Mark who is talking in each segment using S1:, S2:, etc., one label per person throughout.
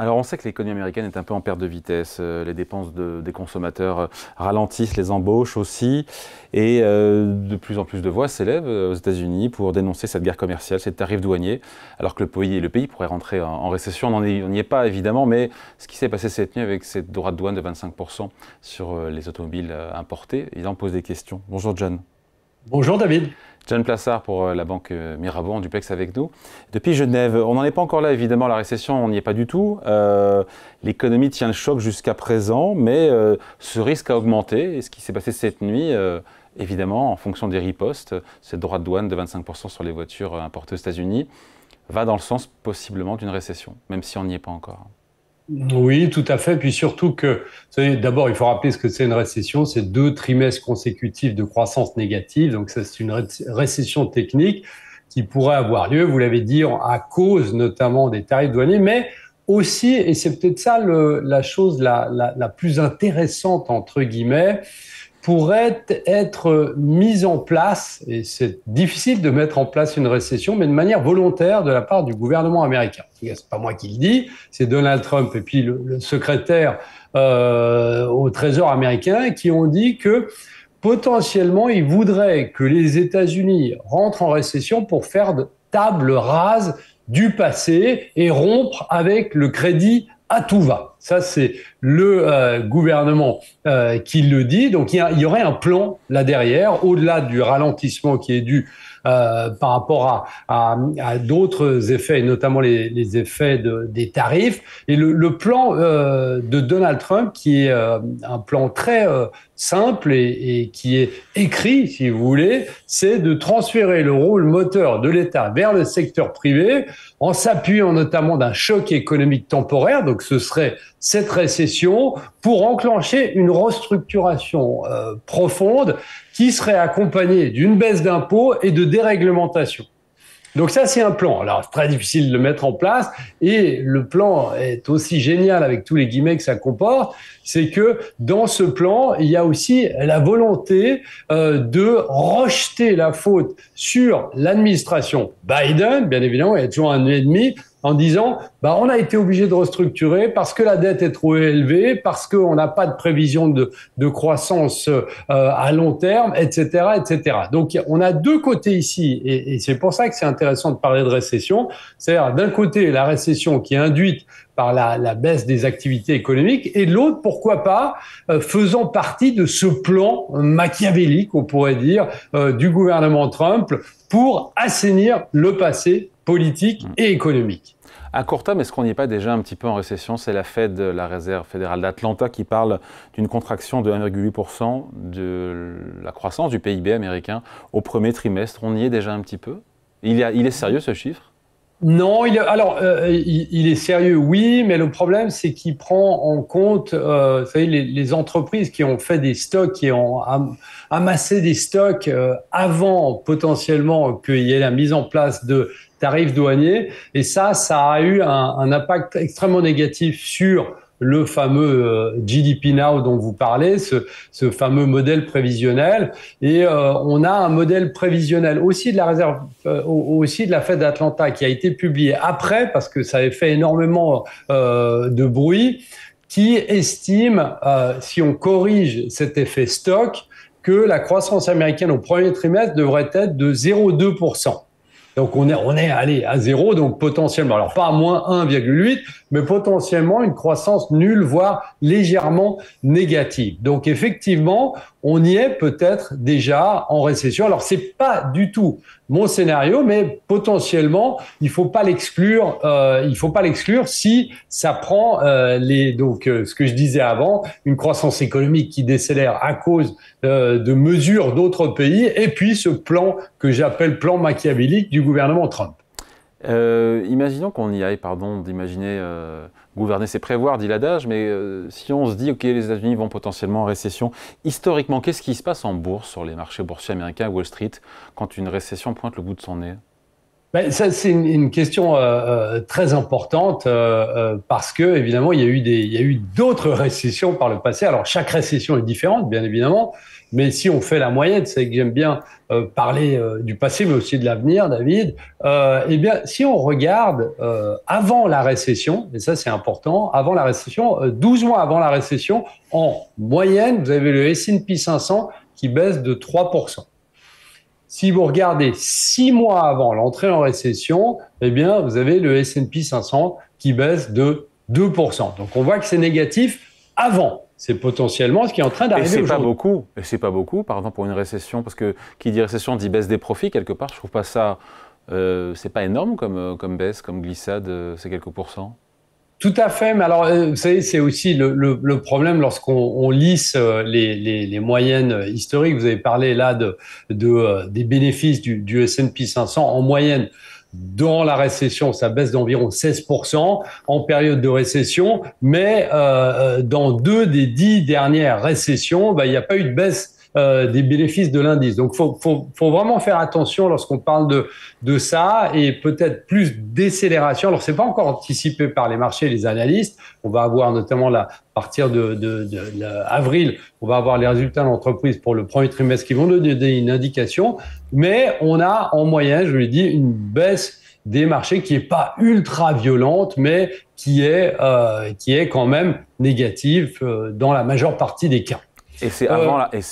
S1: Alors on sait que l'économie américaine est un peu en perte de vitesse, les dépenses des consommateurs ralentissent, les embauches aussi, et de plus en plus de voix s'élèvent aux États-Unis pour dénoncer cette guerre commerciale, ces tarifs douaniers, alors que le pays pourrait rentrer en récession. On n'y est pas évidemment, mais ce qui s'est passé cette nuit avec ces droits de douane de 25% sur les automobiles importées, il en pose des questions. Bonjour John.
S2: Bonjour David.
S1: John Plassard pour la banque Mirabaud en duplex avec nous. Depuis Genève, on n'en est pas encore là évidemment, la récession on n'y est pas du tout. L'économie tient le choc jusqu'à présent, mais ce risque a augmenté. Et ce qui s'est passé cette nuit, évidemment en fonction des ripostes, cette droit de douane de 25% sur les voitures importées aux États-Unis, va dans le sens possiblement d'une récession, même si on n'y est pas encore.
S2: Oui, tout à fait. Puis surtout que, vous savez, d'abord, il faut rappeler ce que c'est une récession. C'est 2 trimestres consécutifs de croissance négative. Donc, ça, c'est une récession technique qui pourrait avoir lieu, vous l'avez dit, à cause notamment des tarifs douaniers, mais aussi, et c'est peut-être ça la chose la plus intéressante, entre guillemets, pourrait être mise en place, et c'est difficile de mettre en place une récession, mais de manière volontaire de la part du gouvernement américain. C'est pas moi qui le dis, c'est Donald Trump et puis le secrétaire au Trésor américain qui ont dit que potentiellement ils voudraient que les États-Unis rentrent en récession pour faire de table rase du passé et rompre avec le crédit à tout va. Ça, c'est le gouvernement qui le dit. Donc, il y aurait un plan là derrière, au-delà du ralentissement qui est dû par rapport à d'autres effets, et notamment les effets des tarifs. Et le plan de Donald Trump, qui est un plan très simple et qui est écrit, si vous voulez, c'est de transférer le rôle moteur de l'État vers le secteur privé en s'appuyant notamment d'un choc économique temporaire. Donc, ce serait cette récession pour enclencher une restructuration profonde qui serait accompagnée d'une baisse d'impôts et de déréglementation. Donc ça, c'est un plan. Alors, c'est très difficile de le mettre en place et le plan est aussi génial avec tous les guillemets que ça comporte, c'est que dans ce plan, il y a aussi la volonté de rejeter la faute sur l'administration Biden, bien évidemment, il y a toujours un ennemi, en disant on a été obligé de restructurer parce que la dette est trop élevée, parce qu'on n'a pas de prévision de croissance à long terme, etc., etc. Donc, on a deux côtés ici, et c'est pour ça que c'est intéressant de parler de récession. C'est-à-dire, d'un côté, la récession qui est induite par la baisse des activités économiques, et de l'autre, pourquoi pas, faisant partie de ce plan machiavélique, on pourrait dire, du gouvernement Trump pour assainir le passé politique et économique.
S1: À court terme, est-ce qu'on n'y est pas déjà un petit peu en récession? C'est la Fed, la Réserve fédérale d'Atlanta, qui parle d'une contraction de 1,8% de la croissance du PIB américain au premier trimestre. On y est déjà un petit peu? Il est sérieux ce chiffre?
S2: Non, il est sérieux, oui, mais le problème, c'est qu'il prend en compte, vous savez, les entreprises qui ont fait des stocks, qui ont amassé des stocks avant potentiellement qu'il y ait la mise en place de tarifs douaniers, et ça a eu un impact extrêmement négatif sur le fameux GDP Now dont vous parlez, ce fameux modèle prévisionnel. Et on a un modèle prévisionnel aussi de la réserve, aussi de la Fed d'Atlanta qui a été publié après, parce que ça avait fait énormément de bruit, qui estime, si on corrige cet effet stock, que la croissance américaine au premier trimestre devrait être de 0,2%. Donc on est allé à zéro, donc potentiellement, alors pas à moins 1,8, mais potentiellement une croissance nulle, voire légèrement négative. Donc effectivement, on y est peut-être déjà en récession. Alors c'est pas du tout mon scénario, mais potentiellement, il faut pas l'exclure. Il faut pas l'exclure si ça prend ce que je disais avant, une croissance économique qui décélère à cause de mesures d'autres pays, et puis ce plan que j'appelle plan machiavélique du gouvernement Trump.
S1: Imaginons qu'on y aille, pardon, d'imaginer gouverner, c'est prévoir, dit l'adage, mais si on se dit, ok, les États-Unis vont potentiellement en récession, historiquement, qu'est-ce qui se passe en bourse, sur les marchés boursiers américains, Wall Street, quand une récession pointe le bout de son nez?
S2: Ben, ça, c'est une question très importante parce que évidemment il y a eu d'autres récessions par le passé. Alors chaque récession est différente, bien évidemment, mais si on fait la moyenne, c'est que j'aime bien parler du passé, mais aussi de l'avenir, David. Eh bien, si on regarde avant la récession, et ça c'est important, avant la récession, 12 mois avant la récession, en moyenne, vous avez le S&P 500 qui baisse de 3%. Si vous regardez 6 mois avant l'entrée en récession, eh bien, vous avez le S&P 500 qui baisse de 2%. Donc, on voit que c'est négatif avant. C'est potentiellement ce qui est en train d'arriver aujourd'hui.
S1: Et c'est pas beaucoup, par exemple, pour une récession, parce que qui dit récession dit baisse des profits, quelque part. Je trouve pas ça, c'est pas énorme comme baisse, comme glissade, c'est quelques pourcents.
S2: Tout à fait, mais alors, vous savez, c'est aussi le problème lorsqu'on lisse les moyennes historiques. Vous avez parlé là des bénéfices du S&P 500 en moyenne. Dans la récession, ça baisse d'environ 16% en période de récession, mais dans 2 des 10 dernières récessions, ben, il n'y a pas eu de baisse des bénéfices de l'indice. Donc, faut vraiment faire attention lorsqu'on parle de ça et peut-être plus décélération. Alors, c'est pas encore anticipé par les marchés et les analystes. On va avoir notamment à partir de avril, on va avoir les résultats de l'entreprise pour le premier trimestre qui vont nous donner une indication. Mais on a en moyenne, je vous l'ai dit, une baisse des marchés qui est pas ultra violente, mais qui est quand même négative dans la majeure partie des cas.
S1: Et c'est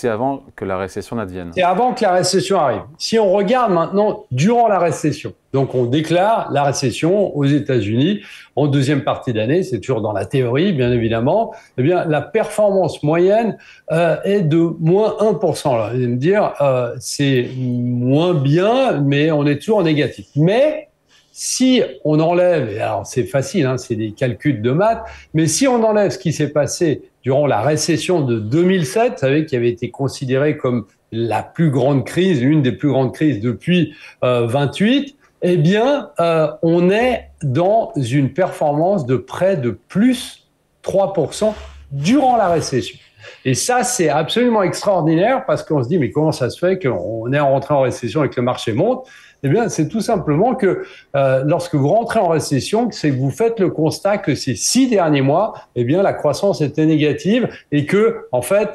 S1: avant que la récession n'advienne.
S2: C'est avant que la récession arrive. Si on regarde maintenant durant la récession, donc on déclare la récession aux États-Unis en deuxième partie d'année, c'est toujours dans la théorie, bien évidemment, eh bien, la performance moyenne est de moins 1%. Alors, vous allez me dire, c'est moins bien, mais on est toujours en négatif. Mais si on enlève, et alors c'est facile, hein, c'est des calculs de maths, mais si on enlève ce qui s'est passé durant la récession de 2007, vous savez, qui avait été considérée comme la plus grande crise, l'une des plus grandes crises depuis 28, eh bien, on est dans une performance de près de plus 3% durant la récession. Et ça, c'est absolument extraordinaire parce qu'on se dit, mais comment ça se fait qu'on est rentré en récession et que le marché monte? Eh bien, c'est tout simplement que lorsque vous rentrez en récession, c'est que vous faites le constat que ces 6 derniers mois, eh bien, la croissance était négative et que, en fait,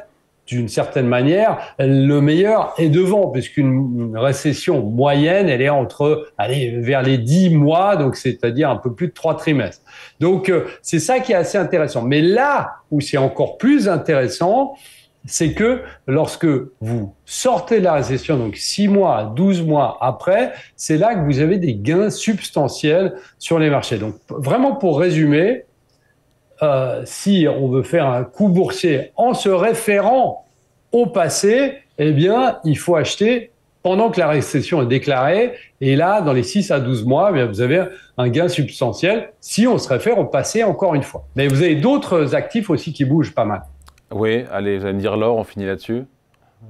S2: d'une certaine manière, le meilleur est devant, puisqu'une récession moyenne, elle est vers les 10 mois, donc c'est-à-dire un peu plus de 3 trimestres. Donc, c'est ça qui est assez intéressant. Mais là où c'est encore plus intéressant, c'est que lorsque vous sortez de la récession, donc 6 mois, 12 mois après, c'est là que vous avez des gains substantiels sur les marchés. Donc, vraiment pour résumer, si on veut faire un coup boursier en se référant au passé, eh bien, il faut acheter pendant que la récession est déclarée. Et là, dans les 6 à 12 mois, eh bien, vous avez un gain substantiel si on se réfère au passé encore une fois. Mais vous avez d'autres actifs aussi qui bougent pas mal.
S1: Oui, allez, vous allez me dire l'or, on finit là-dessus.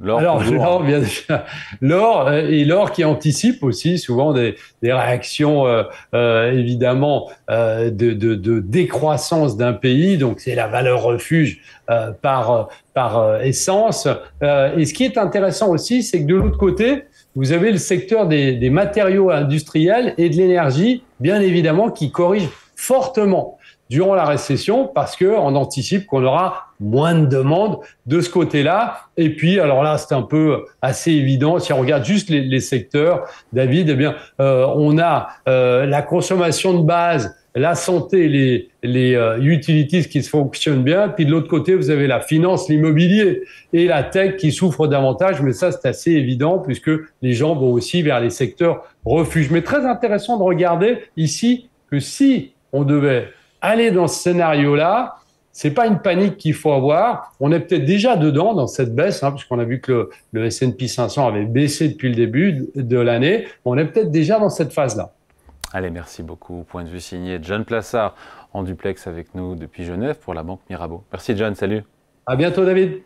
S2: Alors, l'or, bien sûr. L'or qui anticipe aussi souvent des réactions, évidemment, de décroissance d'un pays. Donc, c'est la valeur refuge par essence. Et ce qui est intéressant aussi, c'est que de l'autre côté, vous avez le secteur des matériaux industriels et de l'énergie, bien évidemment, qui corrige fortement durant la récession parce qu'on anticipe qu'on aura moins de demandes de ce côté-là. Et puis, alors là, c'est un peu assez évident. Si on regarde juste les secteurs, David, eh bien, on a la consommation de base, la santé, les utilities qui se fonctionnent bien. Puis de l'autre côté, vous avez la finance, l'immobilier et la tech qui souffrent davantage. Mais ça, c'est assez évident puisque les gens vont aussi vers les secteurs refuges. Mais très intéressant de regarder ici que si on devait aller dans ce scénario-là, c'est pas une panique qu'il faut avoir. On est peut-être déjà dedans dans cette baisse, hein, puisqu'on a vu que le S&P 500 avait baissé depuis le début de l'année. On est peut-être déjà dans cette phase-là.
S1: Allez, merci beaucoup. Point de vue signé John Plassard en duplex avec nous depuis Genève pour la Banque Mirabeau. Merci John, salut.
S2: À bientôt David.